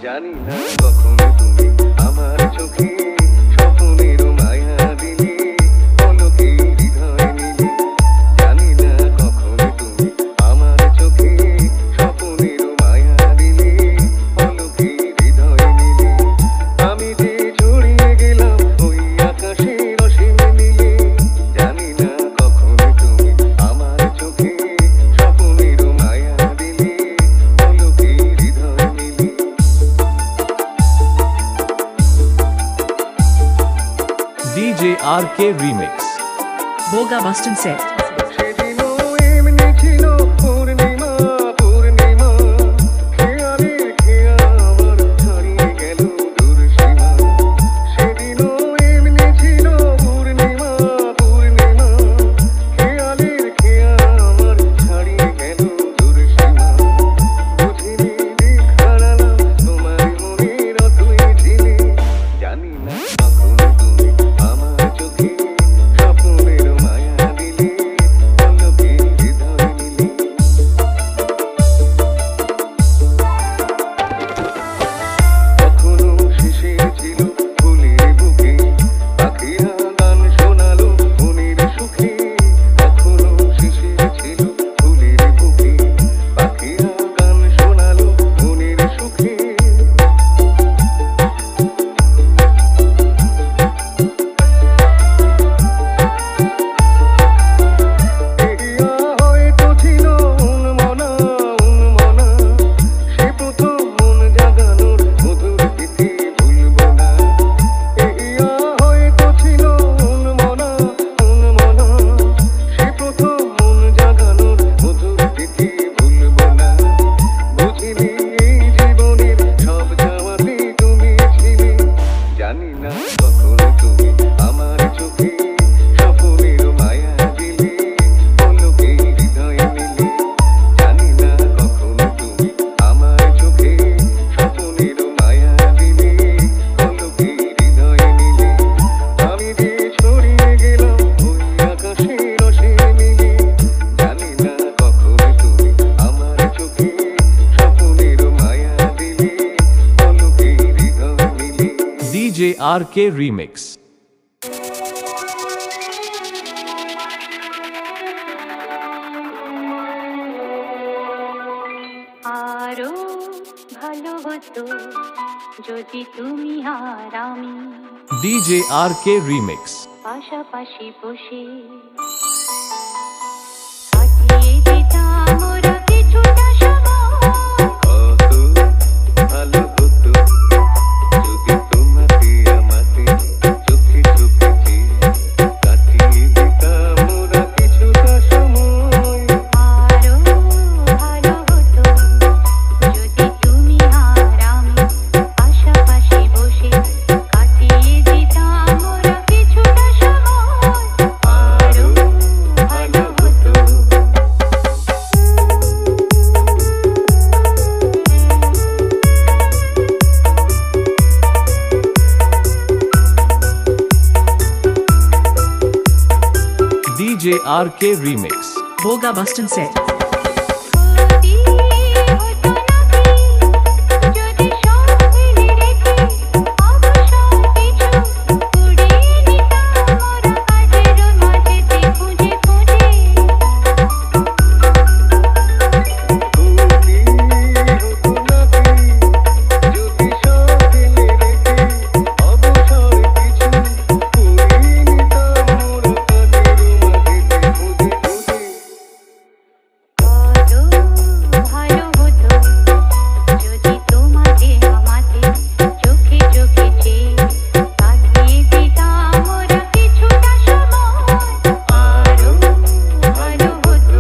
জানি না কখন তুমি আমার চোখে স্বপ্নের মায়া দিলে পলকে হৃদয় নিলে জানি না কখন তুমি আমার চোখে স্বপ্নের মায়া দিলে পলকে হৃদয় নিলে আমি যে ছড়িয়ে গেলাম ওই আকাশের অসীম নীলে জানি না কখন তুমি আমার চোখে স্বপ্নের মায়া দিলে পলকে হৃদয় নিলে DJ RK Remix Boga Boston Set সেদিনও এমনি ছিল পূর্ণিমা পূর্ণিমা খেয়ালে খেয়া আমার ছাড়িয়ে গেল দূর সীমা সেদিনও এমনি ছিল পূর্ণিমা পূর্ণিমা খেয়ালে খেয়া আমার ছাড়িয়ে গেল দূর সীমা বুঝিনি দিক হারালাম তোমার মনের অতই ঝিলে জানি না কখন তুমি আমার চোখে স্বপ্নের মায়া দিলে পলকে হৃদয় নিলে কখনো শিশির ছিল ফুলের বুকে পাখিরা গান শোনালো মনের সুখে কখনো শিশির ছিল ফুলের বুকে পাখিরা গান শোনালো মনের সুখে এরিয়া হয়তো ছিল উন্মনা উন্মনা সে প্রথম মন জাগানোর মধুর তিথি ভুলব না এরিয়া হয়তো ছিল উন্মনা উন্মনা সে প্রথম মন জাগানোর মধুর তিথি ভুলব না বুঝিনি এই জীবনের সব চাওয়াতে তুমি ছিলে জানি না কখন তুমি আমার চোখে স্বপ্নের মায়া দিলে পলকে হৃদয় নিলে জানি না কখন তুমি আমার চোখে স্বপ্নের মায়া দিলে পলকে হৃদয় নিলে আমি যে ছড়িয়ে গেলাম ওই আকাশের অসীম নীলে জানি না কখন তুমি আমার চোখে স্বপ্নের মায়া দিলে পলকে হৃদয় নিলে DJ RK Remix আরো ভালো হতো যদি তুমি আর আমি DJ RK Remix পাশাপাশি বসে কাটিয়ে দিতাম ওরা কিছুটা সময় কত ভালো হতো যদি তোমাকে আমাকে চোখে চোখে চেয়ে কাটিয়ে দিতাম ওরা কিছুটা সময় আরো ভালো হতো যদি তুমি আর আমি পাশাপাশি বসে কাটিয়ে দিতাম ওরা কিছুটা সময় আরো ভালো হতো DJ RK Remix Boga Boston Set ক্ষতি হতো নাকি যদি সব ফেলে রেখে অবসর কিছু কুড়িয়ে নিতাম ওরা কাজের মাঝেতে খুঁজে খুঁজে ক্ষতি হতো নাকি যদি সব ফেলে রেখে অবসর কিছু কুড়িয়ে নিতাম ওরা কাজের মাঝেতে খুঁজে খুঁজে কত ভালো হতো যদি তোমাকে আমাকে চোখে চোখে চেয়ে কাটিয়ে দিতাম ওরা কিছুটা সময় আরো ভালো হতো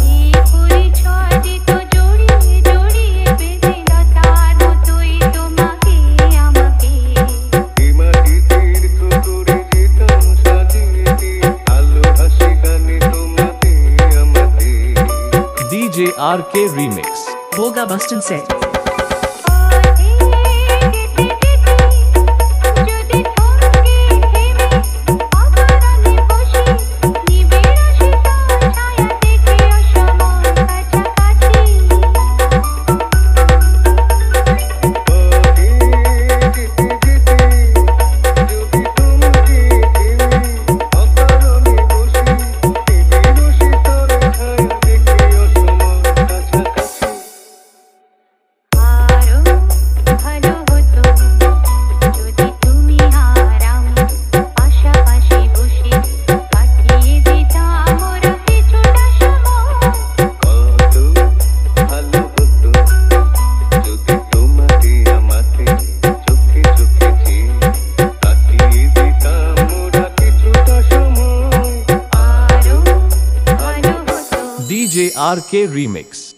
এই পরিচয় দিত জড়িয়ে জড়িয়ে বেঁধে লতার মতোই তোমাকে আমাকে এই মাটিতে তীর্থ করে যেতাম সাজিয়ে দিয়ে আলো হাসি গানে তোমাকে আমাকে DJ RK Remix Boga Boston Set পথে যেতে যেতে যদি থমকে থেমে অকারণে বসে RK Remix.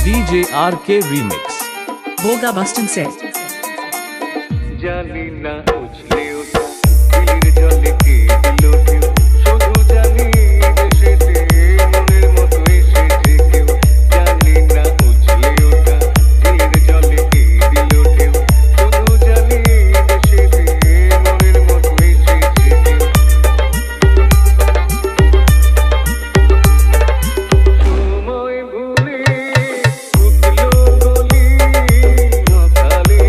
DJ RK Remix. Boga Bustin Set. জানি না উছলে ওঠা দিলের জলে কে দিল ঢেউ শুধু জানি দেশেতে মনের মতো এসেছে কেউ জানি না উছলে ওঠা দিলের জলে কে দিল ঢেউ শুধু জানি দেশেতে মনের মতো এসেছে কেউ সময় ভুলে উঠলো গলি সকালে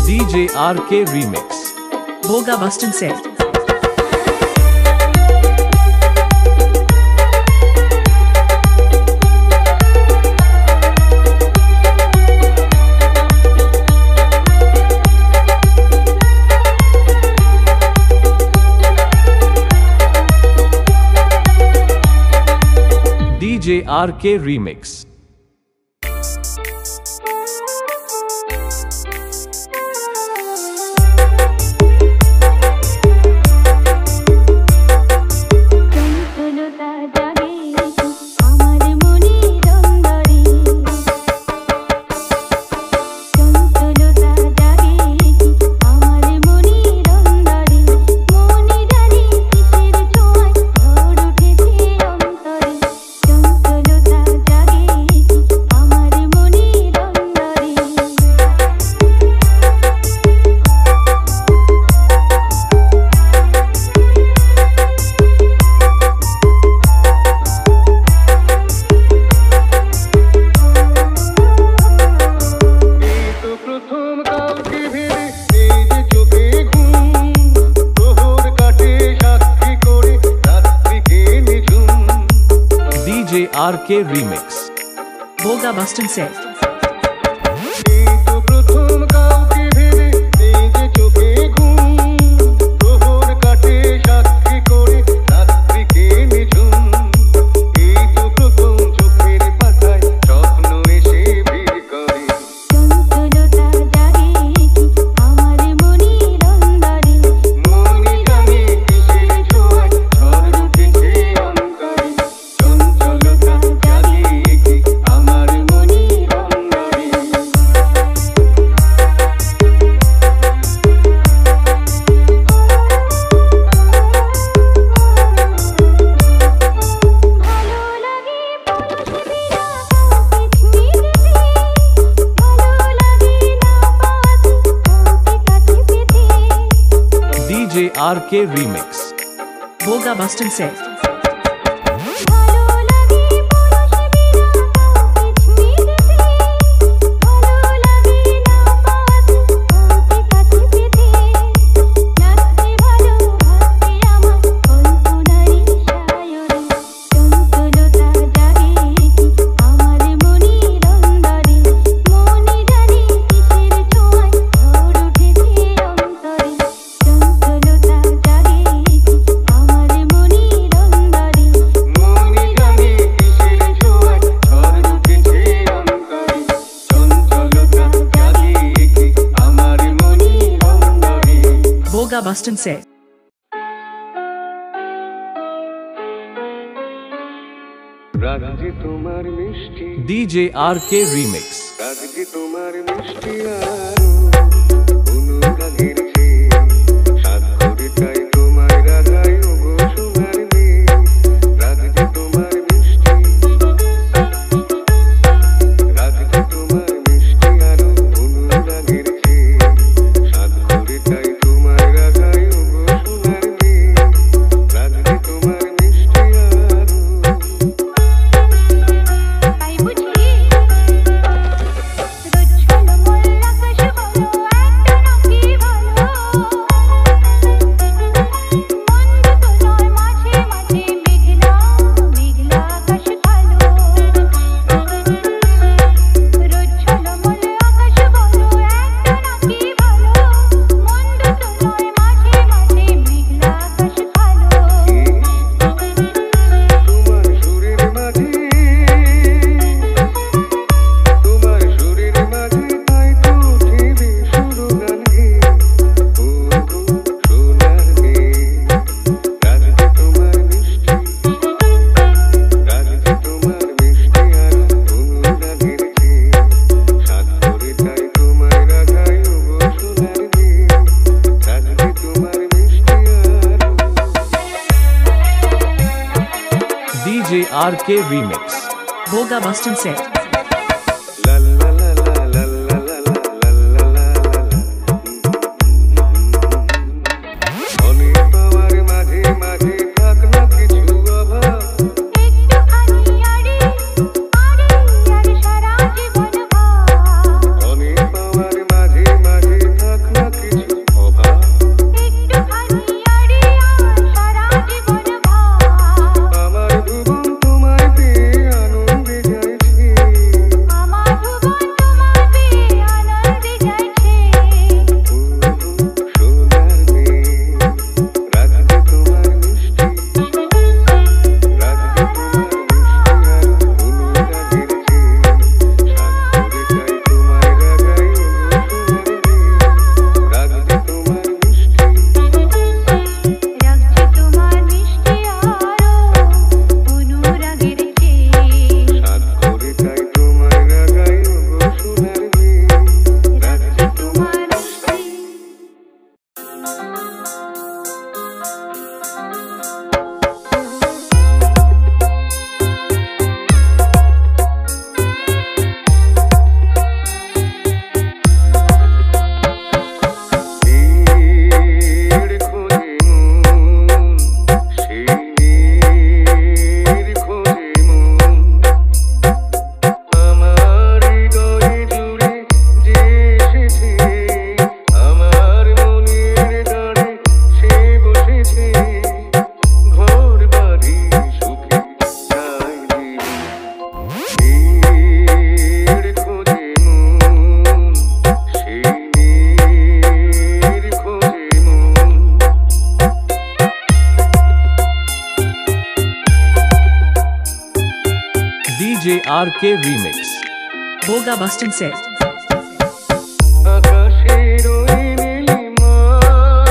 DJ RK Remix. Boga Bustin Set. DJ RK Remix. জাগে RK Remix. Boga Bustin said. এই তো প্রথম কাউকে ভেবে এই যে চোখে ঘুম প্রহর কাটে সাক্ষী করে রাত্রিকে নিঝুম এই তো প্রথম চোখের পাতায় স্বপ্ন এসে ভিড় করে চঞ্চলতা জাগে কি আমার মনির অন্তরে মনি জানে কিসের ছোঁয়ায় ঝড় উঠেছে অন্তরে চঞ্চলতা জাগে কি আমার মনির অন্তরে ভালো লাগে পরশিরা কাউকে ছিঁড়ে ভালো লাগে না পাওয়াতে কাউকে কাছে পেতে DJ RK Remix. Boga Bustin said. ভালো লাগে পরশিরা কাউকে ছিঁড়ে ভালো লাগে না পাওয়াতে কাউকে কাছে পেতে লাগছে ভালো ভাবতে আমার কল্পনারই সায়রে চঞ্চলতা জাগে কি আমার মনির অন্তরে মনে জানে কিসের ছোঁয়ায় ঝড় উঠেছে অন্তরে চঞ্চলতা জাগে কি আমার মনির অন্তরে মনি জানে কিসের ছোঁয়ায় ঝড় উঠেছে অন্তরে চঞ্চলতা জাগে কি আমার মনির অন্তরে Boga Bustin said. রাজ্যে তোমার মিষ্টি DJ RK Remix. রাজ্যে তোমার মিষ্টি আরো অনুরাগের চেয়ে স্বাক্ষরে চাই তোমায় রাগাই ওগো সোনার মেয়ে রাজ্যে তোমার মিষ্টি রাজ্যে তোমার মিষ্টি আরো অনুরাগের চেয়ে স্বাক্ষরে চাই তোমায় রাগাই ওগো সোনার মেয়ে রাজ্যে তোমার মিষ্টি আরো তাই বুঝি রোজ ঝলমল আকাশ বলো একটা নাকি ভালো মন্দ তো নয় মাঝে মাঝে মেঘলা মেঘলা আকাশ কালো রোজ ঝলমল আকাশ বলো একটা নাকি ভালো মন্দ তো নয় মাঝে মাঝে মেঘলা আকাশ কালো তোমার সুরের মাঝে তোমার সুরের মাঝে তাই তো উঠেবে সুরগান গে ও গো সোনার মেয়ে রাজ্যে তোমার মিষ্টি রাজ্যে তোমার মিষ্টি আর অনুরাগের চেয়ে স্বাক্ষরে চাই তোমায় রাগাই ও গো সোনার মেয়ে রাজ্যে তোমার মিষ্টি আর DJ RK Remix. Boga Bustin said. La la la la la la la la la la অনেক পাওয়ার মাঝে মাঝে থাক না কিছু অভাব একটুখানি আড়ে আড়ে আর সারা জীবন ভাব অনেক পাওয়ার মাঝে মাঝে থাক না কিছু অভাব একটুখানি আড়ে আর সারা জীবন ভাব আমার ভুবন তোমায় পেয়ে আনন্দে যাইছে RK Remix. Boga Bustin' Set. আকাশের ওই নীলিমায়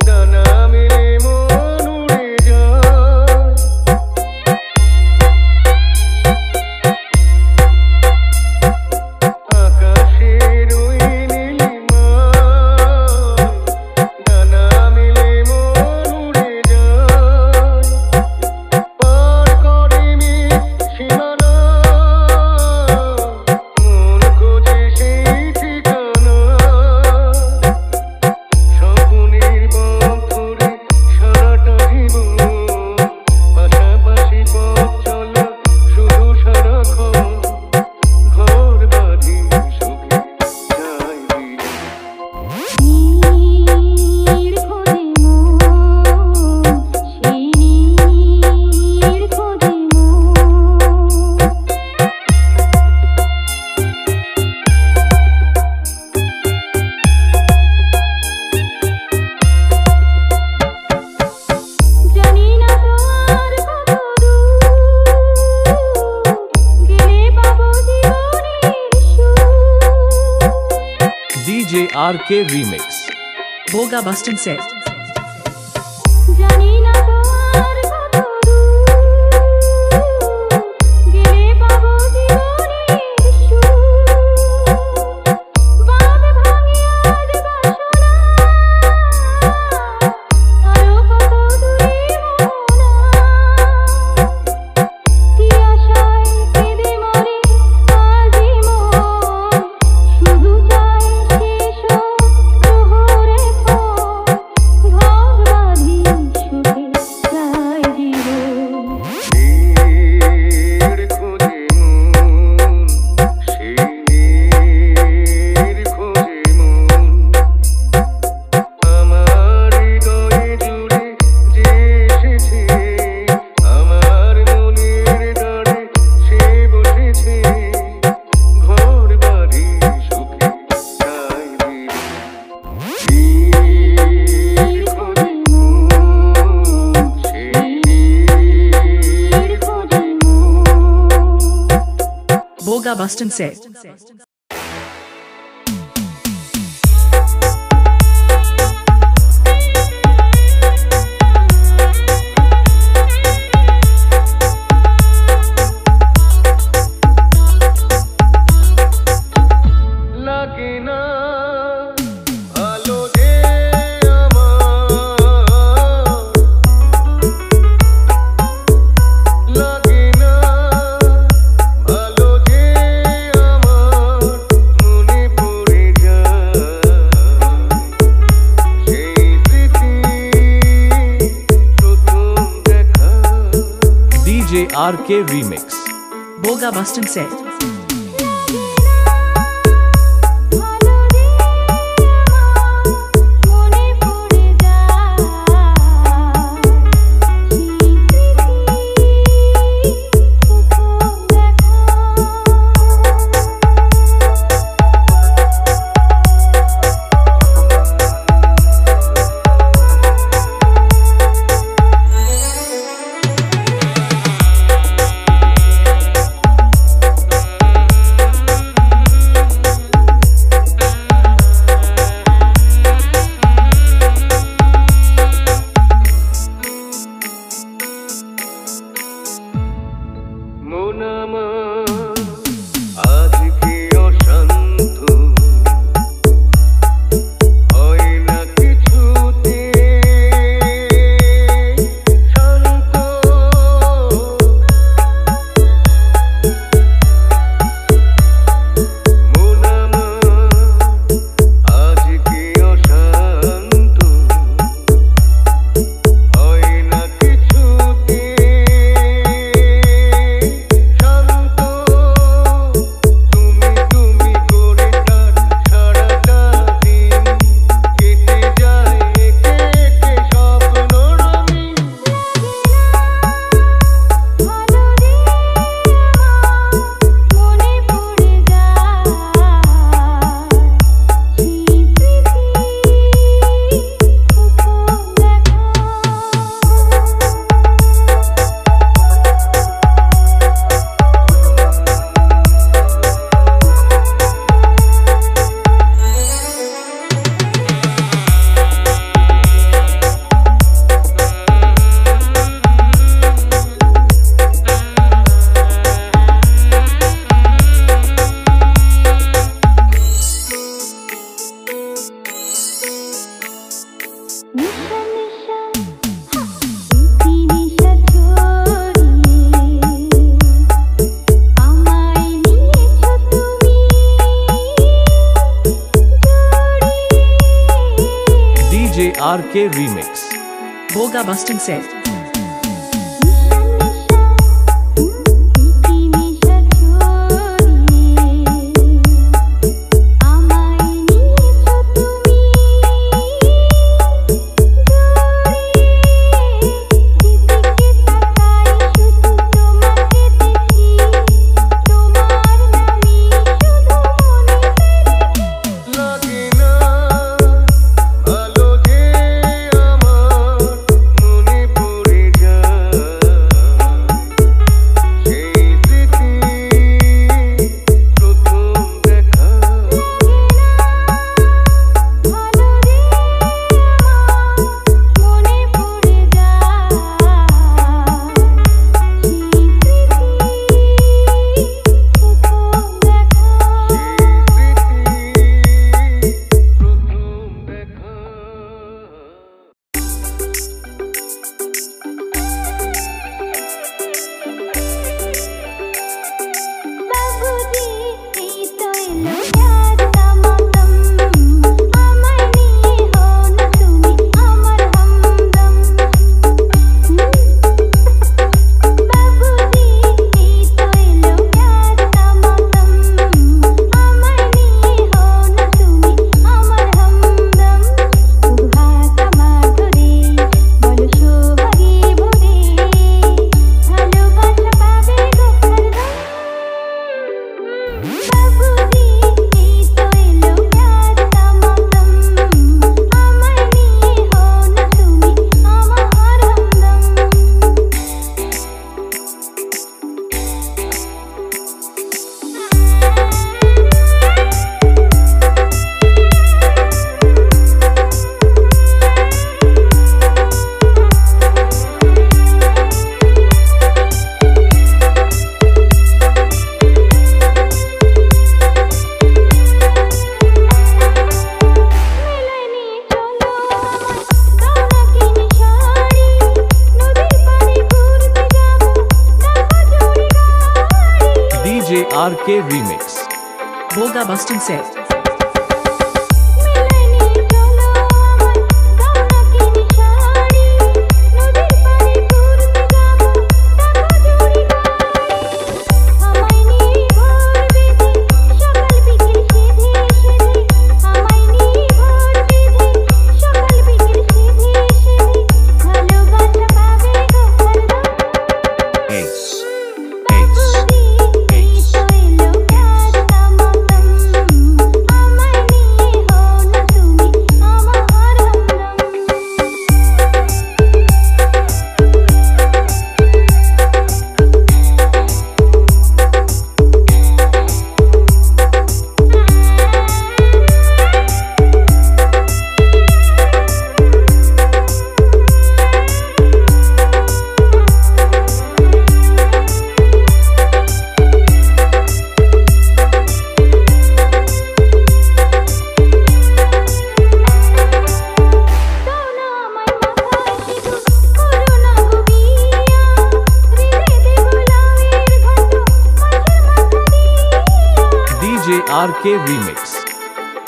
ডানা মেলে মন উড়ে যায়। আকাশের ওই নীলিমায় ডানা মেলে মন উড়ে যায়। পার করিনি সীমানা, মন খোঁজে সেই ঠিকানা। স্বপ্নের পথ ধরে সারাটা জীবন পাশাপাশি পথ চলা শুধু সারাক্ষণ। ঘর বাঁধি সুখে যাই দিনে। নীড় খোঁজে মন, সেই নীড় খোঁজে মন। জানি না তো আর কত দূর গেলে পাবো জীবনের সুর। DJ RK Remix. Boga Bustin' Set. জানি না তো আর কত দূর গেলে পাবো জীবনের সুর। বাঁধ ভাঙে আজ বাসনা, আরো কত দূরে মোহনা। কি আশায় কেঁদে মরে আজি মন, শুধু চাই শেষ হোক প্রহরে ক্ষণ। ঘর বাঁধি সুখে যাই জীবন। নীড় খোঁজে মন, সেই নীড় খোঁজে মন। আমার হৃদয়ে জুড়ে যে এসেছে, আমার মনের দ্বারে সে বসেছে। ঘর বাঁধি সুখে যাই দিনে। নীড় খোঁজে মন, সেই নীড় খোঁজে মন। Boga Bustin' Set. লাগে না ভালো যে আমার, লাগে না ভালো যে আমার। মনে পড়ে যায় সেই স্মৃতি, প্রথম দেখা। DJ RK Remix. Boga Bustin' Set. ভালো রে আমার, মনে পড়ে যায় সেই স্মৃতি, প্রথম দেখা। মন আমার আজকে অশান্ত, হয় না কিছুতে শান্ত। মন আমার আজকে অশান্ত, হয় না কিছুতে শান্ত। DJ RK Remix. Boga Bustin' Set. লাগে না ভালো যে আমার মনে পড়ে যায় সেই স্মৃতি প্রথম দেখা DJ RK Remix. Boga Bustin' Set. DJ RK Remix.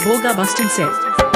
Boga Bustin' Set.